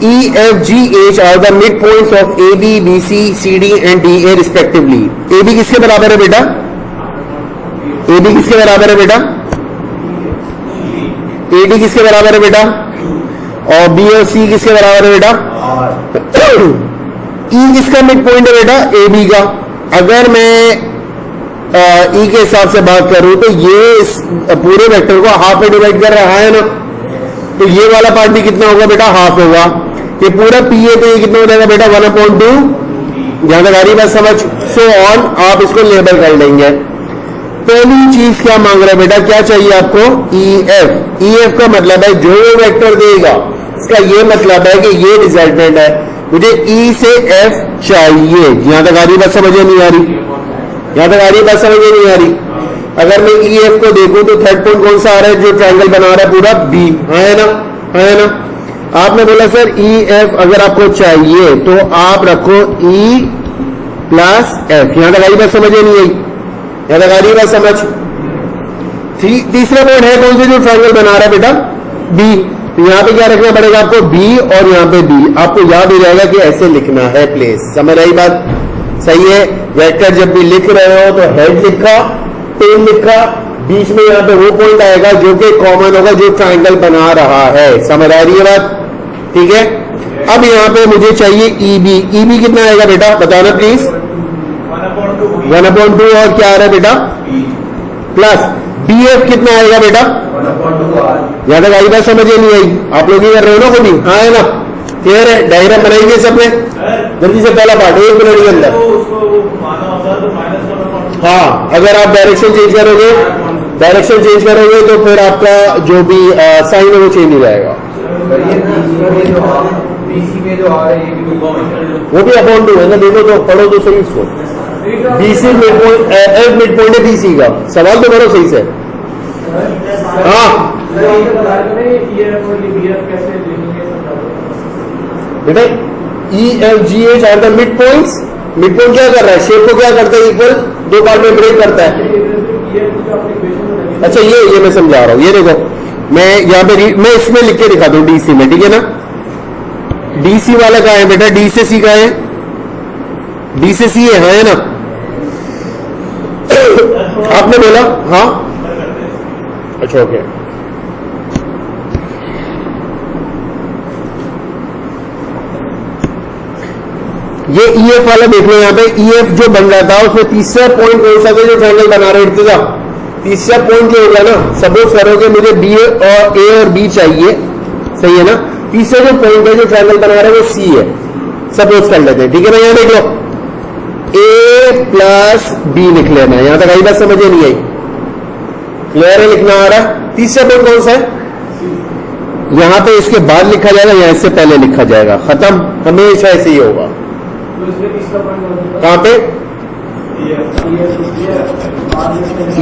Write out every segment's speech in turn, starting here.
E, F, G, H are the midpoints of AB, BC, CD and DA respectively. AB किसके बराबर है बेटा? AB किसके बराबर है बेटा? AD किसके बराबर है बेटा? और B और C किसके बराबर है बेटा? E किसका मिड पॉइंट है बेटा? AB का। अगर मैं E के हिसाब से बात करूं तो ये इस पूरे वेक्टर को हाफ में डिवाइड कर रहा है ना, तो ये वाला पार्ट भी कितना होगा बेटा? हाफ होगा। ये पूरा P है तो ये कितना हो जाएगा बेटा? 1/2। जहां तक आ रही बात समझ, सो ऑन आप इसको लेबल कर लेंगे। पहली चीज क्या मांग रहा है बेटा? क्या चाहिए आपको? EF। EF का मतलब है जो वेक्टर देगा, इसका ये मतलब है कि ये रिजल्टेंट है, मुझे E से F चाहिए। यहां तक आ रही बात समझ नहीं आ रही? यहां तक आ रही बात समझ नहीं आ रही? अगर मैं EF को देखूं तो थर्ड पॉइंट कौन सा आ रहा है जो ट्रायंगल बना रहा है पूरा? B है ना, है ना। आपने बोला सर EF अगर आपको चाहिए तो आप रखो E प्लस F। यहां तक आ रही बात समझ नहीं आई? यहां तक आ रही बात समझ? तीसरा पॉइंट है कौन से जो ट्रायंगल बना रहा है बेटा? B। तो यहां पे क्या रखना पड़ेगा आपको? B और यहां पे B। आपको याद हो जाएगा कि ऐसे लिखना है प्लेस। समझ आई बात? सही है। वेक्टर जब भी लिख रहे हो तो हेड लिखा, टेल लिखा, बीच में यहां पे वो पॉइंट आएगा जो कि कॉमन होगा जो ट्रायंगल बना रहा है। समझ आ रही है बात? ठीक है। अब यहां पे मुझे चाहिए EB। EB कितना आएगा बेटा? बताना प्लीज। 1/2 और क्या आ रहा है बेटा? प्लस BF कितना आएगा बेटा? 1/2। यहां तक आई बात समझ नहीं आई? आप लोग ही कर रहे हो ना खुद ही? हाँ है ना, क्लियर है। डायग्राम बनाएंगे सबने जल्दी से। पहला पार्ट 1 मिनट के अंदर। हाँ, अगर आप डायरेक्शन चेंज करोगे तो फिर आपका जो भी साइन है वो चेंज हो जाएगा। वो भी अपॉन 2 है ना, देखो तो पढ़ो तो सही इसको। BC mid point, F mid point है BC का। सवाल तो करो सही से। हाँ बेटा, EFGH are the mid points. Mid point क्या कर रहा है? शेप को क्या करता है? इक्वल दो पार्ट में ब्रेक करता है। अच्छा ये मैं समझा रहा हूं। ये देखो मैं यहाँ पे मैं इसमें लिख के दिखा दूं DC में, ठीक है ना। DC वाला कहाँ है बेटा? D से C का है? D से C है ना? आपने बोला हाँ, अच्छा ओके। ये EF वाला देख लो। यहाँ पे EF जो बन रहा था उसमें तीसरा पॉइंट कौन सा जो ट्रायंगल बना रहे थे? तीसरा पॉइंट जो होगा ना, सपोज करोगे मुझे B और A और B चाहिए, सही है ना। तीसरा जो पॉइंट है जो ट्रायंगल बना रहा है वो C है, सपोज कर लेते हैं, ठीक है ना। यहाँ देख लो A प्लस B लिख लेना। यहां तक आई बात समझ नहीं आई? क्लियर है? लिखना आ रहा? तीसरा पॉइंट कौन सा है? यहां पे इसके बाद लिखा जाएगा या इससे पहले लिखा जाएगा? खत्म, हमेशा ऐसे ही होगा। कहां पे?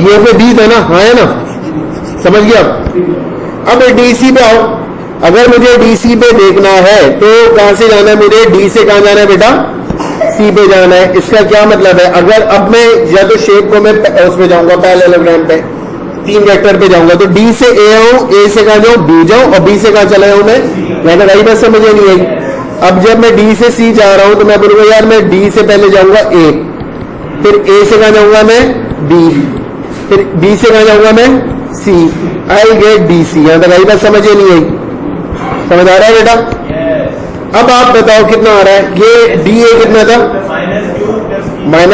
ये पे B था ना, हाँ है ना, समझ गया। अब DC पे आओ। अगर मुझे DC पे देखना है तो कहां से जाना है? मुझे D से कहां जाना है बेटा? C पे जाना है। इसका क्या मतलब है? अगर अब मैं या तो शेप को मैं उसमें जाऊंगा पैरेललोग्राम पे, 3 वेक्टर पे जाऊंगा, तो D से A आऊं, A से कहां जाऊं? B जाऊं, और B से कहां चला जाऊं मैं? यहां तक आई बात समझ नहीं आई? अब जब मैं D से C जा रहा हूं तो मैं बोलूंगा यार मैं D से पहले जाऊंगा A, फिर A से कहां जाऊंगा मैं? B, फिर B से कहां जाऊंगा मैं? C। I get DC। यहां तक आई बात समझ नहीं आई? समझ आ रहा है बेटा? अब आप बताओ कितना आ रहा है? ये DA कितना था?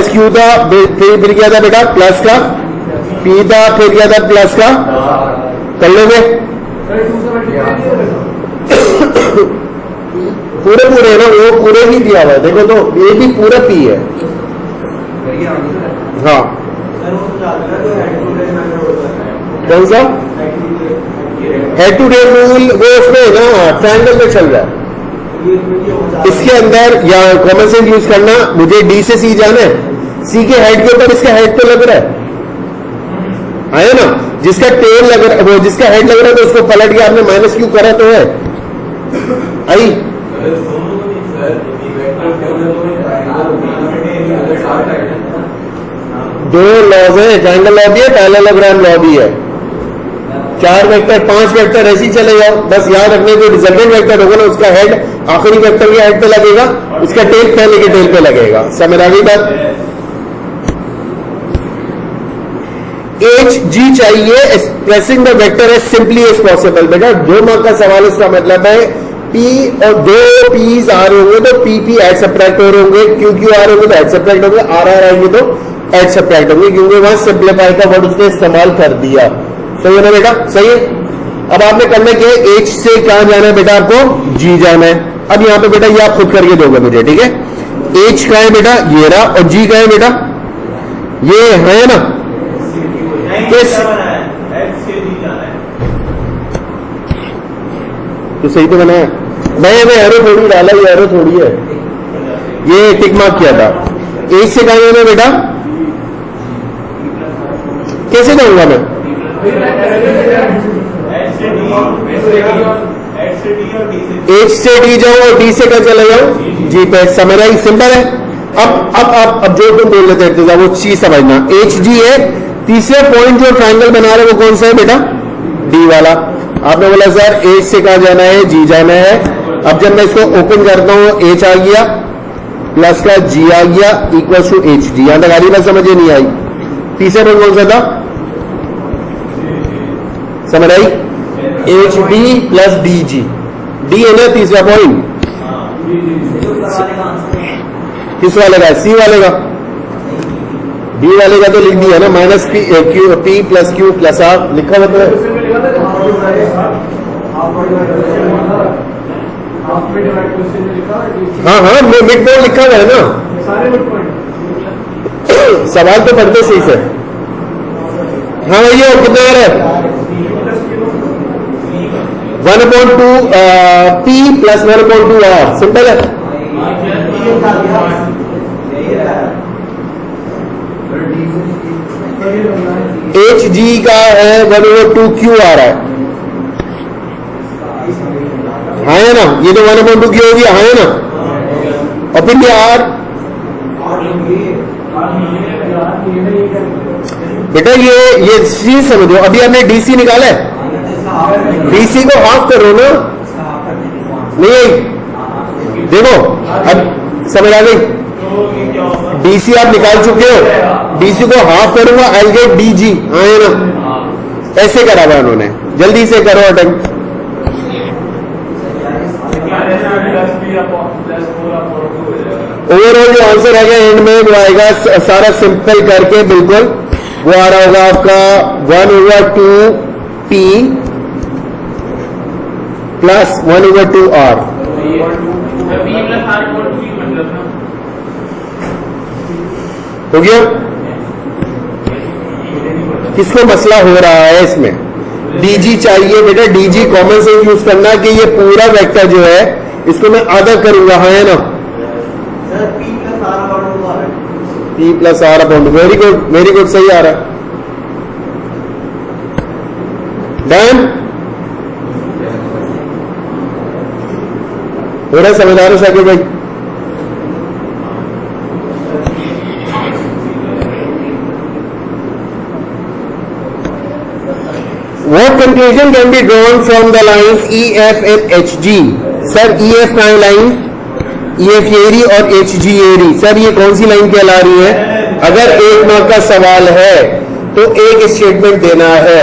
-Q था, फिर क्या था बेटा? प्लस का P था, फिर क्या था? प्लस का। कर लोगे? पूरे है ना, वो पूरे ही दिया हुआ है। देखो तो ये भी पूरा P है। हाँ कौन सा? हेड टू टेल रूल वो उसमें ना ट्रायंगल में चल रहा है। इसके अंदर या कॉमन सेंस यूज करना। मुझे D से C जाना है, C के हेड के ऊपर इसका हेड तो लग रहा है ना। जिसका टेल लग रहा है, वो जिसका हेड लग रहा है तो उसको पलट के आपने -Q करा तो है। आई दो लॉज है, ट्रायंगल लॉ भी है, पैरेललोग्राम लॉ भी है। 4 वेक्टर 5 वेक्टर ऐसे ही चले जाओ, बस याद रखने जो रिजल्टेंट वेक्टर होगा ना उसका हेड आखिरी वेक्टर के हेड पे लगेगा, उसका टेल पहले के टेल पे लगेगा। समझ आ गई बात? एच जी चाहिए expressing the vector as simply as possible. बेटा 2 मार्क का सवाल, उसका मतलब है पी और 2 पीज आ रहे होंगे तो पी पी एड सब्ट्रैक्ट हो रहे होंगे, क्यू क्यू आ रहे होंगे तो एड सब्ट्रैक्ट होंगे, आर आर आएंगे तो एड सब्ट्रैक्ट होंगे, क्योंकि वहां सिंप्लीफाई का वर्ड उसने इस्तेमाल कर दिया। सही है ना बेटा? सही है। अब आपने करना क्या है, एच से कहां जाना है बेटा? आपको जी जाना है। अब यहां पे बेटा ये आप खुद करके दोगे मुझे, ठीक है? एच का है बेटा ये रहा, और जी का है बेटा ये है ना, किस तो सही तो बनाया मैं एरो थोड़ी डाला, ये एरो थोड़ी है, ये टिक मार्क किया था। एच से कहां जाना है बेटा? कैसे दूंगा मैं? एच से डी जाओ और डी से क्या चले जाओ? जी पे। समझ आई? सिंपल है। अब जो तुम बोल लेते हैं वो चीज समझना। एच जी है, तीसरे पॉइंट जो ट्रायंगल बना रहे हैं वो कौन सा है बेटा? डी वाला। आपने बोला सर एच से कहां जाना है? जी जाना है। अब जब मैं इसको ओपन करता हूं, एच आ गया प्लस का जी आ गया इक्वल टू एच डी। यहां तक आ रही बात? समझ नहीं आई? तीसरा पॉइंट कौन सा था? समझ आई? H D plus D G. D है ना तीसरा पॉइंट? किस वाले का? सी वाले का। डी वाले का तो लिख दिया ना, minus P Q P plus Q plus R लिखा हुआ है। हाँ हाँ मिड पॉइंट लिखा हुआ है ना, सवाल तो पढ़ते सही से। हाँ भैया कितना आ रहा है? 1/2 पी प्लस 1/2 आर। सिंपल है। एच जी का है 1/2 क्यू आ रहा है, हाँ है ना? ये तो 1/2 क्यू हो गया, हाँ है ना? और फिर आर बेटा ये सी समझो। अभी हमने डीसी निकाला है, डीसी को हाफ करो ना। नहीं देखो अब समझ आ गई? डीसी आप निकाल चुके हो, डीसी को हाफ करूंगा आई गेट डी जी, है ना? ऐसे करा हुआ उन्होंने, जल्दी से करो अटेम्प्ट। ओवरऑल जो आंसर आएगा एंड में वो आएगा सारा सिंपल करके बिल्कुल, वो आ रहा होगा आपका 1/2 पी प्लस 1/2 आर। हो गया? किसको मसला हो रहा है इसमें? डीजी चाहिए बेटा, डीजी कॉमन सेंस यूज करना कि ये पूरा वेक्टर जो है इसको मैं आधा करूंगा, है ना? P plus R upon. Very good very good, सही आ रहा है। डन हो रहा है? समझदार हो शाकिर भाई? What conclusion can be drawn from the lines EF and HG? Sir EF का लाइन, EF ये रही और HG ये रही। सर ये कौन सी लाइन कहला रही है? अगर 1 मार्क का सवाल है तो एक स्टेटमेंट देना है।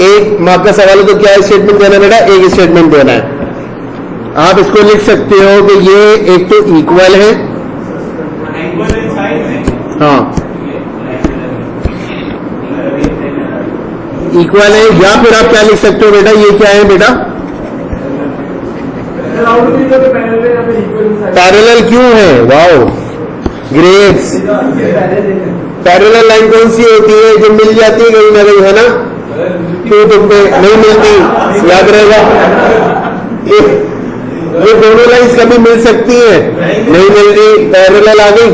1 मार्क का सवाल है तो क्या स्टेटमेंट देना है बेटा? एक स्टेटमेंट देना है। आप इसको लिख सकते हो कि ये एक तो इक्वल है, हाँ इक्वल है, या फिर आप क्या लिख सकते हो बेटा? ये क्या है बेटा? पैरेलल क्यों है? Wow greats. पैरेलल लाइन कौन सी होती है? जो मिल जाती है कहीं ना कहीं, है ना? क्यों तुम पे नहीं मिलती? याद रहेगा, ये दोनों लाइन्स कभी मिल सकती हैं, नहीं मिल रही, पैरेलल आ गई।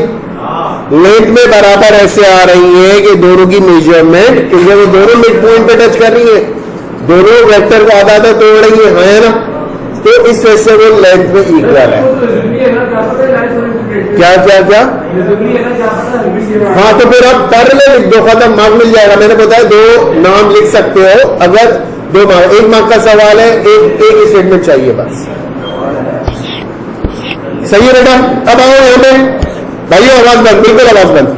लेंथ में बराबर ऐसे आ रही है कि दोनों की मेजरमेंट, क्योंकि वो दोनों मिड पॉइंट पे टच कर रही है, दोनों वेक्टर को आधा आधा तोड़ रही है ना? तो इस वजह से वो लेंथ में इक्वल है। क्या क्या क्या? हाँ तो फिर आप पैरेलल लिख दो, खत्म, मार्क मिल जाएगा। मैंने बताया 2 नाम लिख सकते हो, अगर 2 मार्क, 1 मार्क का सवाल है, एक स्टेटमेंट चाहिए बस। सही है बेटा। अब आओ यहां पे भाइयों, आवाज बंद, बिल्कुल आवाज बंद।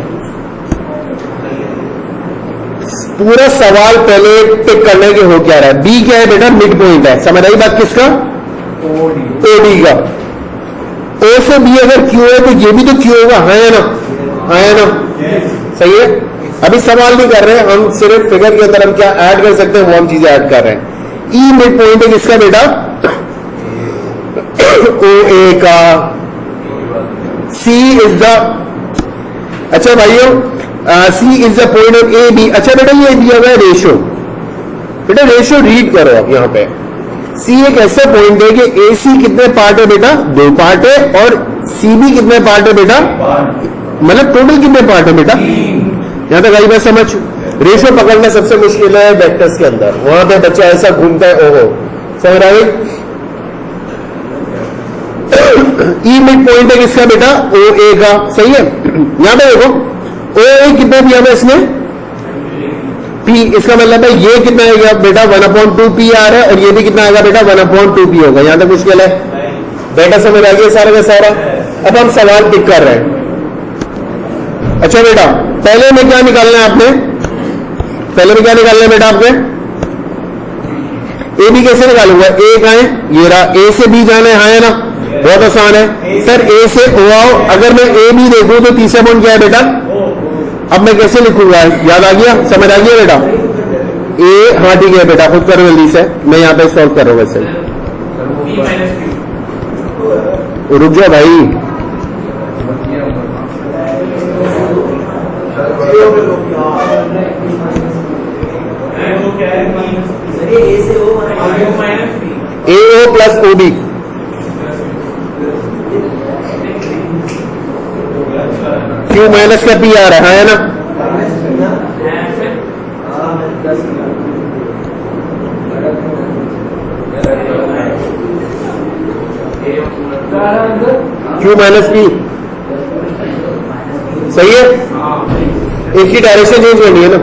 पूरा सवाल पहले टिक करने के हो क्या रहा है। बी क्या है बेटा? मिड पॉइंट है। समझ आई बात? किसका? ओडी का। ओ से बी अगर क्यू है तो ये भी तो क्यू होगा, है ना? है ना? सही है। अभी सवाल नहीं कर रहे हैं हम, सिर्फ फिगर के अंदर हम क्या ऐड कर सकते हैं वो हम चीजें ऐड कर रहे हैं। ई मिड पॉइंट है किसका बेटा? ओ ए का। सी इज द, अच्छा भाइयों, C is the point of A B. अच्छा बेटा ये दिया हुआ है रेशो, बेटा रेशो रीड करो आप यहां पे। सी एक ऐसा पॉइंट है कि ए सी कितने पार्ट है बेटा? 2 पार्ट है। और सी बी कितने पार्ट है बेटा? मतलब टोटल कितने पार्ट है बेटा? यहां तक आई बात समझ? रेशो पकड़ना सबसे मुश्किल है वेक्टर्स के अंदर, वहां पे बच्चा ऐसा घूमता है, ओहो। समझ रहा है? ई मिड पॉइंट है किसका बेटा? ओ ए का। सही है। यहां पे देखो ओ ए कितना दिया हुआ इसने? पी। इसका मतलब है ये कितना आएगा बेटा? 1/2 पी आ रहा है, और ये भी कितना आएगा बेटा? 1/2 पी होगा। यहां तक मुश्किल है बेटा? समझ आ गया सारा का सारा? अब हम सवाल टिक कर रहे हैं। अच्छा बेटा पहले में क्या निकालना है आपने? पहले में क्या निकालना है बेटा आपने? ए बी कैसे निकालूंगा? ए कहां है? ये रहा। ए से बी जाना है ना? बहुत आसान है सर। ए से ओ आओ। अगर मैं ए बी देखूं तो तीसरा पॉइंट क्या है बेटा? अब मैं कैसे लिखूंगा? याद आ गया? समझ आ गया बेटा? ए, हाँ ठीक है बेटा, खुद करो जल्दी से, मैं यहां पे सॉल्व कर रहा हूं। वैसे रुक जाओ भाई। A O plus O B. Q minus का पी आ रहा है ना? Q minus P. सही है। एक ही डायरेक्शन चेंज करनी है ना?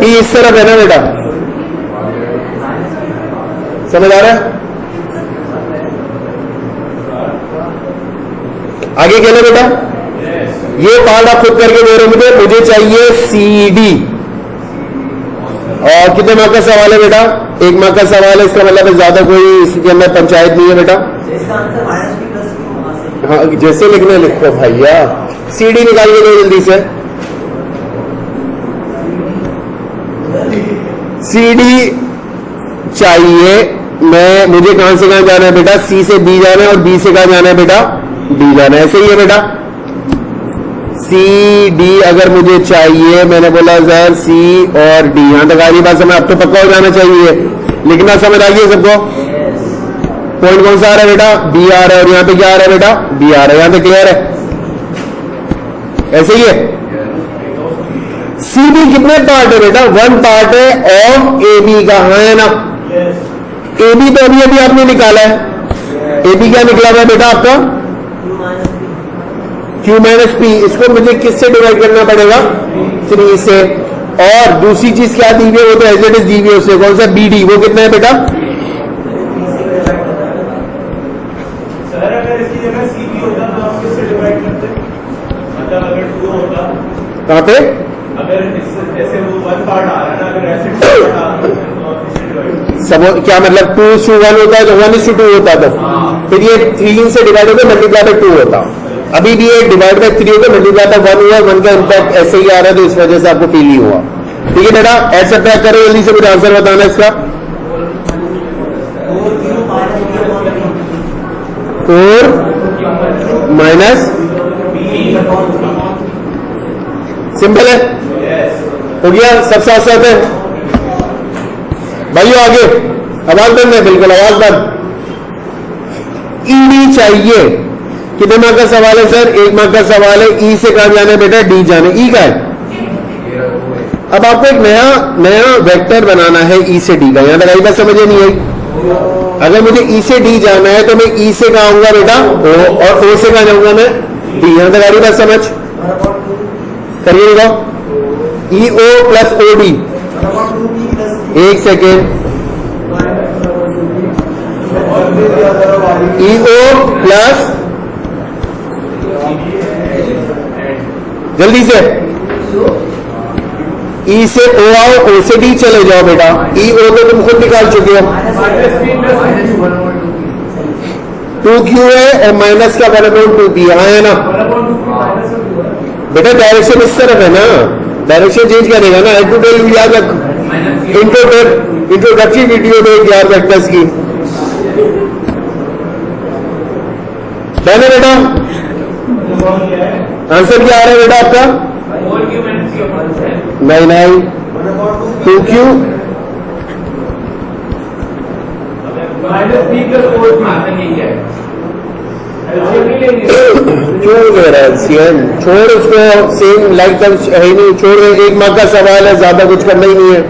पी इस तरफ है ना बेटा? समझ आ रहा है? आगे क्या है बेटा? ये पार्ट आप खुद करके दे रहे हो मुझे चाहिए सी डी। और कितने मार्क का सवाल है बेटा? 1 मार्क का सवाल है। इसका मतलब ज्यादा कोई इसके अंदर पंचायत नहीं है बेटा। हाँ जैसे लिखने लिखो भैया। सी डी निकाल के दो जल्दी से। सी डी चाहिए मुझे कहां से कहां जाना है बेटा? सी से बी जाना है, और बी से कहां जाना है बेटा? डी जाना है। ऐसे ही है बेटा। सी डी अगर मुझे चाहिए, मैंने बोला सर सी और डी, यहां तक आ रही बात समझ? अब तो पक्का हो जाना चाहिए। लिखना समझ आ गया सबको? पॉइंट कौन सा आ रहा है बेटा? बी आ रहा है। और यहां पे क्या आ रहा है बेटा? बी आ रहा है। यहां पे क्लियर है? ऐसे ही है। सी बी कितने पार्ट है बेटा? 1 पार्ट है ऑफ ए बी का, है ना? ए बी तो अभी अभी आपने निकाला है। ए बी क्या निकला हुआ है बेटा आपका? Q minus P. इसको मुझे किससे डिवाइड करना पड़ेगा? 3 से। और दूसरी चीज क्या दी हुई है? वो तो एज इट इज दी हुई है उससे। कौन सा? B D. वो कितना है बेटा? सर अगर इसकी जगह सी बी होता तो आप किससे डिवाइड करते? मतलब अगर 2 होता कहां पे? अगर जैसे वो 1 पार्ट आ रहा है ना, अगर ऐसे 2 पार्ट आ रहा है तो आप किससे डिवाइड करते? सब क्या मतलब? 2:1 होता है तो 1:2 होता है। फिर ये 3 से डिवाइड होकर मल्टीप्लाई बाय 2 होता। अभी भी ये डिवाइड बाय 3 होकर मल्टीप्लाई बाय 1 हुआ। 1 का इम्पैक्ट ऐसे ही आ रहा है, तो इस वजह से आपको फील ही हुआ। ठीक है बेटा? ऐसे पैक करो जल्दी से, मुझे आंसर बताना इसका। 4 माइनस सिंपल है। हो गया? सब साथ साथ है भाइयों। आगे आवाज बंद है, बिल्कुल आवाज बंद। ईडी चाहिए। कितने मार्क का सवाल है सर? 1 मार्क का सवाल है। ई से कहां जाना है बेटा? डी जाना है। ई का है। अब आपको एक नया वेक्टर बनाना है ई से डी का। यहां तक आई बात समझ नहीं आई? अगर मुझे ई से डी जाना है तो मैं ई से कहां आऊंगा बेटा? ओ। और ओ से कहां जाऊंगा मैं? डी। यहां तक आ रही बात समझ? करिएगा। ई ओ प्लस ओ डी। एक सेकेंड, ईओ प्लस, जल्दी से ई से ओ आओ, ओ से डी चले जाओ बेटा। ई ओ तो तुम खुद निकाल चुके हो, 2q है और माइनस का 1/2p यहाँ है ना बेटा। डायरेक्शन इस तरफ है ना, डायरेक्शन चेंज करेगा ना। टू टेल याद रख, इंट्रोडक्टरी वीडियो देख यार वेक्टर्स की। है ना बेटा, आंसर क्या आ रहा है बेटा आपका? 9 2q क्यों ले रहा है सीएम? छोड़ उसको, सेम लाइक है ही नहीं, छोड़। एक मार्क का सवाल है, ज्यादा कुछ करना ही नहीं है।